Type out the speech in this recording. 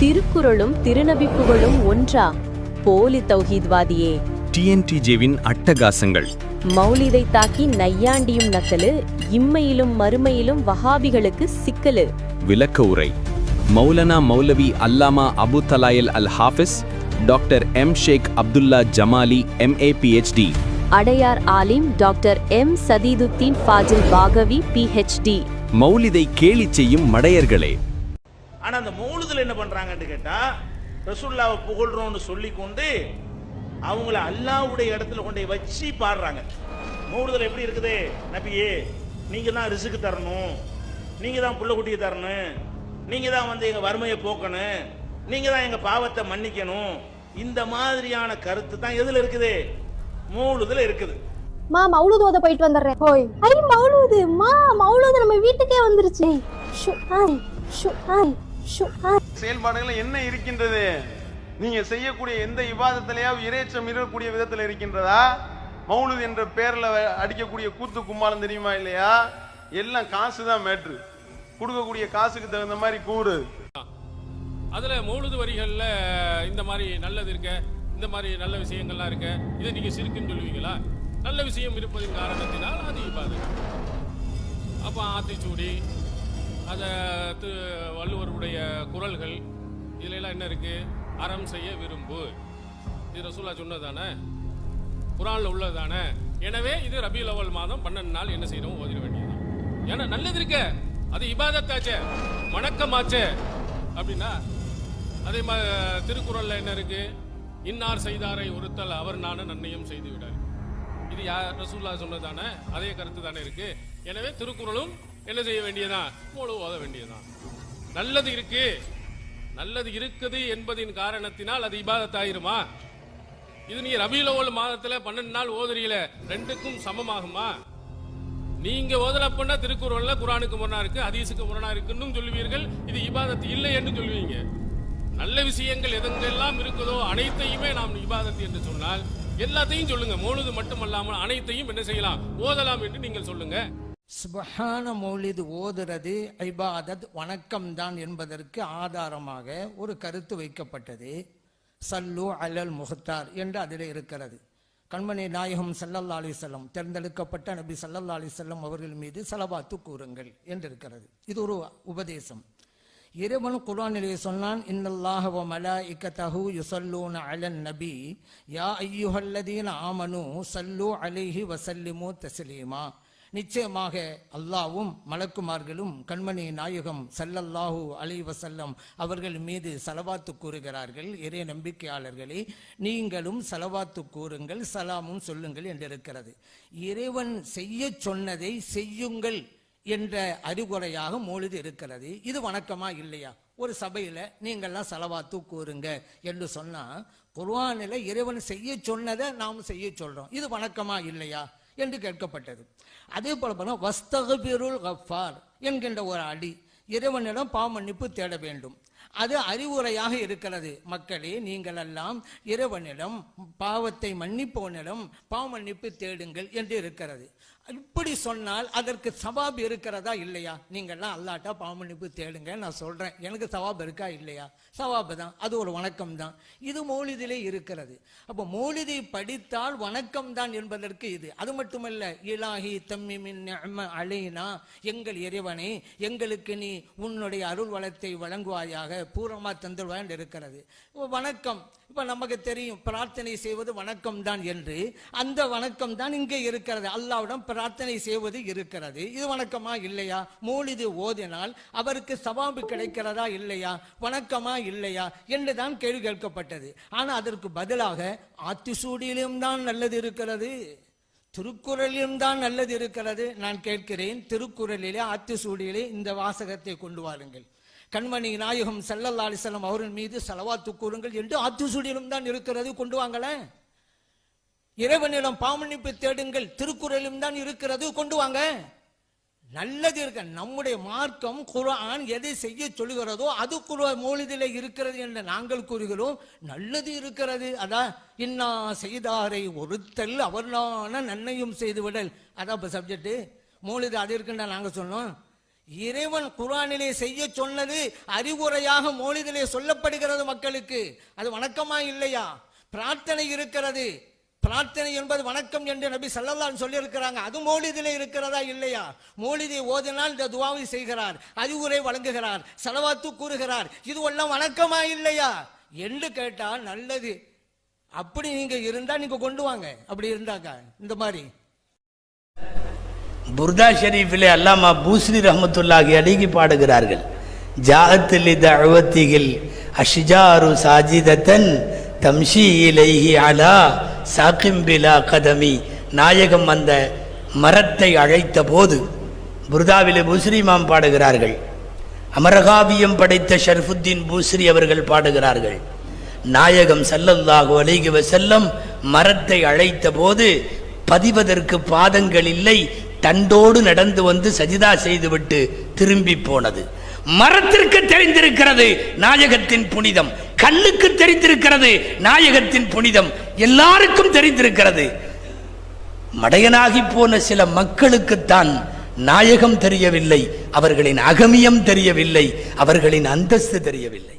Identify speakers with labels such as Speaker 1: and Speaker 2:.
Speaker 1: திருக்குறளும் திருநபி புகழும் ஒன்றா? போலி தௌஹீத்வாதியே!
Speaker 2: டிஎன்டிஜேவின் அட்டகாசங்கள்.
Speaker 1: மௌலிதை தாக்கி நையாண்டியும் நக்கலு, இம்மையிலும் மறுமையிலும் வஹாபிகளுக்கு சிக்கலு.
Speaker 2: விளக்க உரை. Maulana Moulavi Allama Abu Talayal Al Hafiz, doctor M Sheikh Abdullah Jamali MA PhD,
Speaker 1: Adyar Alim doctor M Sadeeduddin Fazil Baqavi PhD.
Speaker 2: மௌலிதை கேலி செய்யும் மடையர்களே!
Speaker 3: ஆனா அந்த மௌலுதுல என்ன பண்றாங்கன்னு கேட்டா, ரசூலுல்லாஹ்வை புகழ்றோம்னு சொல்லி கொண்டு அவங்கள அல்லாஹ்வுடைய இடத்துல கொண்டு வச்சு பாடுறாங்க. மௌலுதுல எப்படி இருக்குது? நபியே, நீங்க தான் ரிஸ்க் தரணும், நீங்க தான் புள்ள குட்டியை தரணும், நீங்க தான் வந்து எங்க வறுமையை போக்கணும், நீங்க தான் எங்க பாவத்தை மன்னிக்கணும். இந்த மாதிரியான கருத்து தான் எதுல இருக்குது? மௌலுதுல இருக்குது.
Speaker 4: மௌலூது ஓத போயிட்டு வந்துடுறேன். போய் ஐ மௌலூது மௌலூது நம்ம வீட்டுக்கே வந்துருச்சு.
Speaker 5: செயல்பாடுகள் என்ன இருக்கின்றது? நீங்க செய்யக்கூடிய எந்த இபாதத்திலேயாவது இறைச்சம் இருக்கக்கூடிய விதத்தில் இருக்கின்றதா? மௌலூத் என்ற பேர்ல அடிக்கக்கூடிய கூத்து கும்மாளம் தெரியுமா இல்லையா? எல்லாம் காசு தான் மேட்ரு. கொடுக்கக்கூடிய காசுக்கு தகுந்த மாதிரி கூறு.
Speaker 6: அதுல மௌலூது வரிகள்ல இந்த மாதிரி நல்லது இருக்க, இந்த மாதிரி நல்ல விஷயங்கள்லாம் இருக்க, இதை நீங்க சிறுக்குன்னு சொல்லுவீங்களா? நல்ல விஷயம் இருப்பதின் காரணத்தினால் அது இபாதத். அப்ப ஆத்திச்சூடி, அத வள்ளுவருடைய குறள்கள், இதுல எல்லாம் என்ன இருக்கு? அறம் செய்ய விரும்பு. இது ரசூலுல்லாஹ் சொன்னதானே, குர்ஆன்ல உள்ளதானே. எனவே இது ரபியுல் அவ்வல் மாதம் 12 நாள் என்ன செய்யணும்? ஓதிட வேண்டியதுதான். ஏன்னா நல்லது இருக்க, அது இபாதத்தாச்சே, வணக்கமாச்சே. அப்படின்னா அதே மாதிரி திருக்குறள்ல என்ன இருக்கு? இன்னார் செய்தாரை ஒருத்தல் அவர் நான நன்மையும் செய்து விடார். இது யார்? ரசூலுல்லாஹ் சொன்னதானே, அதே கருத்து தானே இருக்கு. எனவே திருக்குறளும் என்ன செய்ய வேண்டியதான்? மௌலூ ஓத வேண்டியதான். நல்லது இருக்கு, நல்லது இருக்குது என்பதின் காரணத்தினால் அது இபாதத் ஆயிருமா? இது நீ ரபியுல் அவ்வல் மாதத்துல 12 நாள் ஓதுறீல, ரெண்டுக்கும் சமமாகுமா? நீங்க ஓதலப்பண்ணா திருக்குறள்ல குர்ஆனுக்கு முரணா இருக்கு, ஹதீஸுக்கு முரணா இருக்குன்னு சொல்லுவீர்கள். இது இபாதத் இல்லை என்று சொல்லுவீங்க. நல்ல விஷயங்கள் எதெங்கெல்லாம் இருக்குதோ அனைத்தையுமே நாம் இபாதத் என்று சொன்னால் எல்லாத்தையும் சொல்லுங்க. மௌலூது மட்டுமல்லாமல் அனைத்தையும் என்ன செய்யலாம்? ஓதலாம் என்று நீங்கள் சொல்லுங்க.
Speaker 7: சுபஹான மௌலிது ஓதுறது இபாதத், வணக்கம் தான் என்பதற்கு ஆதாரமாக ஒரு கருத்து வைக்கப்பட்டது. சல்லு அலல் முஹ்தார் என்று அதில் இருக்கிறது. கண்மணி நாயகம் ஸல்லல்லாஹு அலைஹி வஸல்லம், தேர்ந்தெடுக்கப்பட்ட நபி ஸல்லல்லாஹு அலைஹி வஸல்லம் அவர்கள் மீது ஸலவாத்து கூறுங்கள் என்று இருக்கிறது. இது ஒரு உபதேசம். இறைவன் குர்ஆனிலே சொன்னான், இன்னல்லாஹ வ மலாயிகத்தஹு யுஸல்லூன அலன் நபி யா அய்யுஹல்லதீன ஆமனு ஸல்லு அலைஹி வ ஸல்லிமு தஸ்லீமா. நிச்சயமாக அல்லாஹ்வும் மலக்குமார்களும் கண்மணி நாயகம் ஸல்லல்லாஹு அலைஹி வஸல்லம் அவர்கள் மீது ஸலவாத்து கூறுகிறார்கள். இறை நம்பிக்கையாளர்களே, நீங்களும் ஸலவாத்து கூறுங்கள், சலாமும் சொல்லுங்கள் என்றிருக்கிறது. இறைவன் செய்ய சொன்னதை செய்யுங்கள் என்ற அறிவுரையாக மௌலிது இருக்கிறது. இது வணக்கமா இல்லையா? ஒரு சபையில நீங்கள்லாம் ஸலவாத்து கூறுங்க என்று சொன்னா, குர்ஆனில் இறைவன் செய்ய சொன்னதை நாம் செய்ய சொல்றோம். இது வணக்கமா இல்லையா என்று கேட்கப்பட்டது. அதே போல வஸ்தக்பிருல் கஃபார் என்கின்ற ஒரு அடி, இறைவனிடம் பாவ மன்னிப்பு தேட வேண்டும். அது அறிவுரையாக இருக்கிறது. மக்களே, நீங்கள் எல்லாம் இறைவனிடம், பாவத்தை மன்னிப்பவனிடம் பாவ மன்னிப்பு தேடுங்கள் என்று இருக்கிறது. இப்படி சொன்னால் அதற்கு சவாப் இருக்கிறதா இல்லையா? நீங்கள்லாம் அல்லாட்டா பாவ மன்னிப்பு தேடுங்க நான் சொல்றேன், எனக்கு சவாப் இருக்கா இல்லையா? சவாபு தான், அது ஒரு வணக்கம் தான். இது மௌலிதிலே இருக்கிறது. அப்போ மௌலிதை படித்தால் வணக்கம் தான் என்பதற்கு இது. அது மட்டுமல்ல, இலாஹி தம்மிமின் நிஅம அலைனா, எங்கள் இறைவனே எங்களுக்கு நீ உன்னுடைய அருள் வளத்தை வழங்குவாயாக, பூர்ணமா தந்துடுவாய் என்று இருக்கிறது. வணக்கம் இப்ப நமக்கு தெரியும், பிரார்த்தனை செய்வது வணக்கம் தான் என்று. அந்த வணக்கம் தான் இங்கே இருக்கிறது. அல்லாஹ்விடம் பிரார்த்தனை செய்வது இருக்கிறது. இது வணக்கமா இல்லையா? மௌலிது ஓதினால் அவருக்கு சவாபு கிடைக்கிறதா இல்லையா? வணக்கமா இல்லையா என்றுதான் கேள்வி கேட்கப்பட்டது. ஆனா அதற்கு பதிலாக ஆத்திசூடியிலும் தான் நல்லது இருக்கிறது, திருக்குறளிலும் தான் நல்லது இருக்கிறது. நான் கேட்கிறேன், திருக்குறளிலே ஆத்திசூடியிலே இந்த வாசகத்தை கொண்டு வாருங்கள். கண்மணி நாயகம் ஸல்லல்லாஹு அலைஹி வஸல்லம் அவர்கள் மீது ஸலவாத்து கூறுங்கள் என்று ஆத்திசூடியிலும் தான் இருக்கிறது. கொண்டு வாங்கல. இறைவனிடம் பாவ மன்னிப்பு தேடுங்கள், திருக்குறளிலும் தான் இருக்கிறது. கொண்டு வாங்க. நல்லது இருக்க. நம்முடைய மார்க்கம் குர்ஆன் எதை செய்ய சொல்லுகிறதோ அது மௌலிதிலே இருக்கிறது என்று நாங்கள் கூறுகிறோம். நல்லது இருக்கிறது. அதான் இன்னா செய்தாரை ஒருத்தல் அவர்னான நன்மையும் செய்து விடல். அதான் இப்போ சப்ஜெக்ட். மௌலிது அது இருக்குன்னா நாங்கள் சொன்னோம். இறைவன் குர்ஆனிலே செய்ய சொன்னது அறிவுரையாக மௌலிதிலே சொல்லப்படுகிறது மக்களுக்கு. அது வணக்கமா இல்லையா? பிரார்த்தனை இருக்கிறது, பிரார்த்தனை என்பது வணக்கம் என்று நபி ஸல்லல்லாஹு அலைஹி சொல்லி இருக்கிறாங்க. அது மௌலிதிலே இருக்கிறதா இல்லையா? மௌலிதை ஓதினால் இந்த துஆவை செய்கிறார், அறிவுரை வழங்குகிறார், ஸலவாத்து கூறுகிறார். இதுவெல்லாம் வணக்கமா இல்லையா என்று கேட்டால் நல்லது. அப்படி நீங்க இருந்தா நீங்க கொண்டு வாங்க. அப்படி இருந்தாங்க இந்த மாதிரி
Speaker 8: புர்தா ஷரீஃபிலே அல்லாமா பூஸ்ரி ரஹ்மத்துல்லாஹி அலைஹி பாடுகிறார்கள். ஜாஅத்தில் தஅவத்திகில் அஷ்ஜாரு சாஜிதத்தன் தம்ஷி இலைஹி அலா சாகிம் பிலா கதமி. நாயகம் அந்த மரத்தை அழைத்த போது புர்தாவிலே பூஸ்ரி இமாம் பாடுகிறார்கள். அமரகாவியம் படைத்த ஷர்ஃபுத்தீன் பூஸ்ரி அவர்கள் பாடுகிறார்கள். நாயகம் ஸல்லல்லாஹு அலைஹி வஸல்லம் மரத்தை அழைத்த போது பதிவதற்கு பாதங்கள் இல்லை, தண்டோடு நடந்து வந்து சஜிதா செய்துவிட்டு திரும்பி போனது. மரத்திற்கு தெரிந்திருக்கிறது நாயகத்தின் புனிதம், கண்ணுக்கு தெரிந்திருக்கிறது நாயகத்தின் புனிதம், எல்லாருக்கும் தெரிந்திருக்கிறது. மடையனாகி போன சில மக்களுக்குத்தான் நாயகம் தெரியவில்லை, அவர்களின் அகமியம் தெரியவில்லை, அவர்களின் அந்தஸ்து தெரியவில்லை.